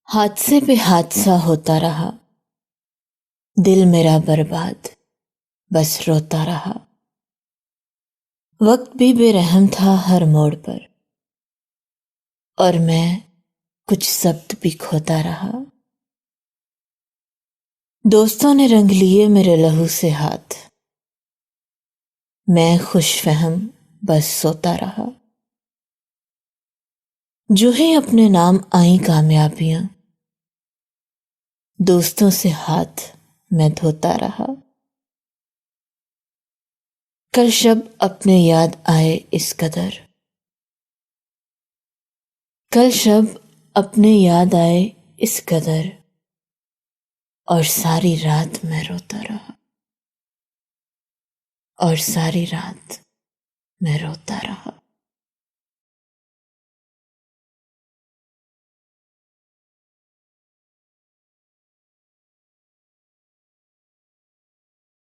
حادثے پہ حادثہ ہوتا رہا، دل میرا برباد بس روتا رہا۔ وقت بھی بے رحم تھا ہر موڑ پر، اور میں کچھ ضبط بھی کھوتا رہا۔ دوستوں نے رنگ لیے میرے لہو سے ہاتھ، میں خوش فہم بس سوتا رہا۔ جو ہی اپنے نام آئیں کامیابیاں، دوستوں سے ہاتھ میں دھوتا رہا۔ کل شب اپنے یاد آئے اس قدر، کل شب اپنے یاد آئے اس قدر، اور ساری رات میں روتا رہا، اور ساری رات میں روتا رہا۔